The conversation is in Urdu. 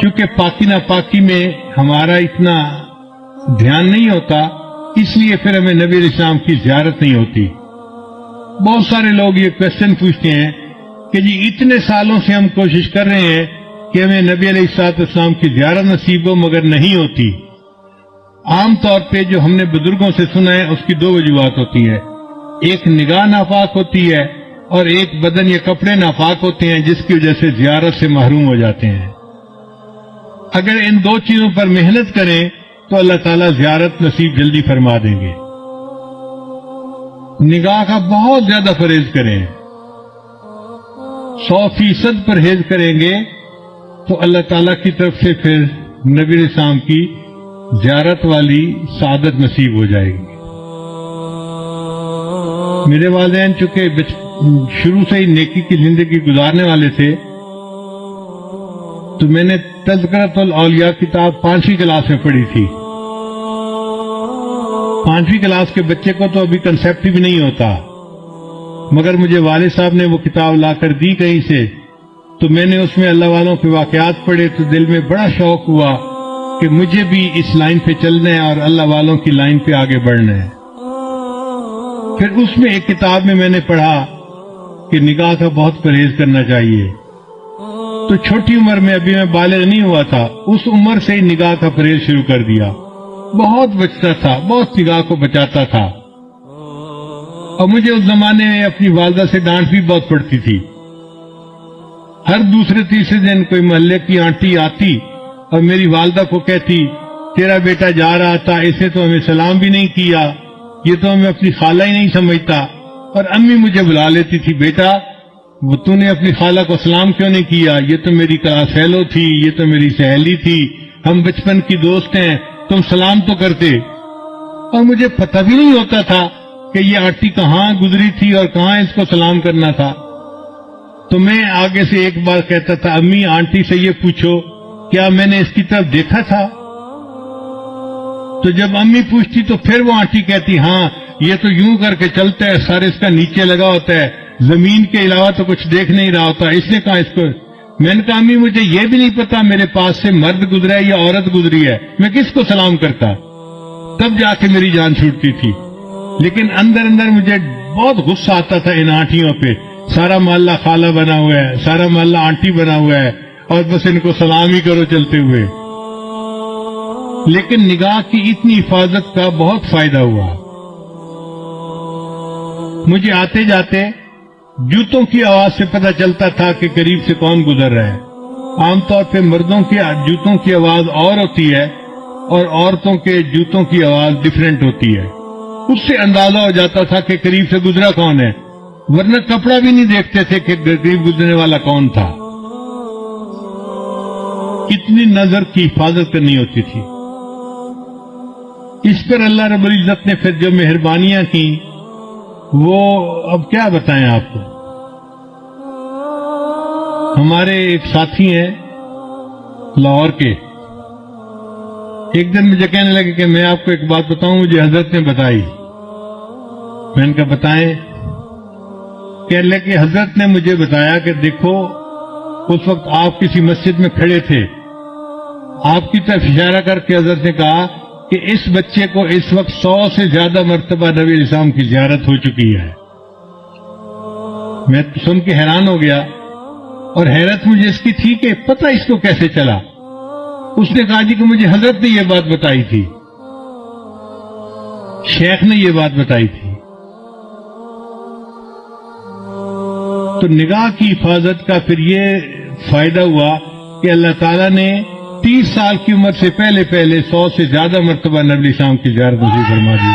چونکہ پاکی ناپاکی میں ہمارا اتنا دھیان نہیں ہوتا، اس لیے پھر ہمیں نبی علیہ السلام کی زیارت نہیں ہوتی۔ بہت سارے لوگ یہ کوشچن پوچھتے ہیں کہ جی اتنے سالوں سے ہم کوشش کر رہے ہیں کہ ہمیں نبی علیہ السلام کی زیارت نصیب ہو، مگر نہیں ہوتی۔ عام طور پہ جو ہم نے بزرگوں سے سنا ہے اس کی دو وجوہات ہوتی ہیں، ایک نگاہ ناپاک ہوتی ہے اور ایک بدن یا کپڑے ناپاک ہوتے ہیں جس کی وجہ سے زیارت سے محروم ہو جاتے ہیں۔ اگر ان دو چیزوں پر محنت کریں تو اللہ تعالیٰ زیارت نصیب جلدی فرما دیں گے۔ نگاہ کا بہت زیادہ پرہیز کریں، 100% پرہیز کریں گے تو اللہ تعالیٰ کی طرف سے پھر نبی علیہ السلام کی زیارت والی سعادت نصیب ہو جائے گی۔ میرے والدین چونکہ شروع سے ہی نیکی کی زندگی گزارنے والے تھے تو میں نے تذکرۃ الاولیاء کتاب 5ویں کلاس میں پڑھی تھی۔ 5ویں کلاس کے بچے کو تو ابھی کنسیپٹ بھی نہیں ہوتا، مگر مجھے والد صاحب نے وہ کتاب لا کر دی کہیں سے، تو میں نے اس میں اللہ والوں کے واقعات پڑھے تو دل میں بڑا شوق ہوا کہ مجھے بھی اس لائن پہ چلنا ہے اور اللہ والوں کی لائن پہ آگے بڑھنا ہے۔ پھر اس میں ایک کتاب میں نے پڑھا کہ نگاہ کا بہت پرہیز کرنا چاہیے، تو چھوٹی عمر میں ابھی میں بالغ نہیں ہوا تھا، اس عمر سے ہی نگاہ کا پرہیز شروع کر دیا۔ بہت بچتا تھا، بہت نگاہ کو بچاتا تھا، اور مجھے اس زمانے میں اپنی والدہ سے ڈانٹ بھی بہت پڑتی تھی۔ ہر دوسرے تیسرے دن کوئی محلے کی آنٹی آتی اور میری والدہ کو کہتی تیرا بیٹا جا رہا تھا، اسے تو ہمیں سلام بھی نہیں کیا، یہ تو ہمیں اپنی خالہ ہی نہیں سمجھتا۔ اور امی مجھے بلا لیتی تھی، بیٹا وہ تو نے اپنی خالہ کو سلام کیوں نہیں کیا، یہ تو میری کلاس فیلو تھی، یہ تو میری سہیلی تھی، ہم بچپن کی دوست ہیں، تم سلام تو کرتے۔ اور مجھے پتہ بھی نہیں ہوتا تھا کہ یہ آنٹی کہاں گزری تھی اور کہاں اس کو سلام کرنا تھا۔ تو میں آگے سے ایک بار کہتا تھا، امی آنٹی سے یہ پوچھو کیا میں نے اس کی طرف دیکھا تھا؟ تو جب امی پوچھتی تو پھر وہ آنٹی کہتی ہاں یہ تو یوں کر کے چلتا ہے، سر اس کا نیچے لگا ہوتا ہے، زمین کے علاوہ تو کچھ دیکھ نہیں رہا ہوتا، اس نے کہا اس کو۔ میں نے کہا امی مجھے یہ بھی نہیں پتا میرے پاس سے مرد گزرا ہے یا عورت گزری ہے، میں کس کو سلام کرتا؟ تب جا کے میری جان چھوٹتی تھی۔ لیکن اندر اندر مجھے بہت غصہ آتا تھا ان آنٹیوں پہ، سارا محلہ خالہ بنا ہوا ہے، سارا محلہ آنٹی بنا ہوا ہے، اور بس ان کو سلام ہی کرو چلتے ہوئے۔ لیکن نگاہ کی اتنی حفاظت کا بہت فائدہ ہوا۔ مجھے آتے جاتے جوتوں کی آواز سے پتہ چلتا تھا کہ قریب سے کون گزر رہا ہے۔ عام طور پہ مردوں کے جوتوں کی آواز اور ہوتی ہے اور عورتوں کے جوتوں کی آواز ڈیفرنٹ ہوتی ہے، اس سے اندازہ ہو جاتا تھا کہ قریب سے گزرا کون ہے، ورنہ کپڑا بھی نہیں دیکھتے تھے کہ قریب گزرنے والا کون تھا۔ کتنی نظر کی حفاظت کرنی ہوتی تھی۔ اس پر اللہ رب العزت نے پھر جو مہربانیاں کی وہ اب کیا بتائیں آپ کو۔ ہمارے ایک ساتھی ہیں لاہور کے، ایک دن مجھے کہنے لگے کہ میں آپ کو ایک بات بتاؤں، مجھے حضرت نے بتائی۔ میں نے کہا بتائیں۔ کہنے لگے کہ حضرت نے مجھے بتایا کہ دیکھو اس وقت آپ کسی مسجد میں کھڑے تھے، آپ کی طرف اشارہ کر کے حضرت نے کہا کہ اس بچے کو اس وقت 100 سے زیادہ مرتبہ نبی علیہ السلام کی زیارت ہو چکی ہے۔ میں سن کے حیران ہو گیا، اور حیرت مجھے اس کی تھی کہ پتہ اس کو کیسے چلا۔ اس نے کہا جی کہ مجھے حضرت نے یہ بات بتائی تھی، شیخ نے یہ بات بتائی تھی۔ تو نگاہ کی حفاظت کا پھر یہ فائدہ ہوا کہ اللہ تعالیٰ نے 30 سال کی عمر سے پہلے 100 سے زیادہ مرتبہ نبی السلام کی زیارت نصیب فرما دی۔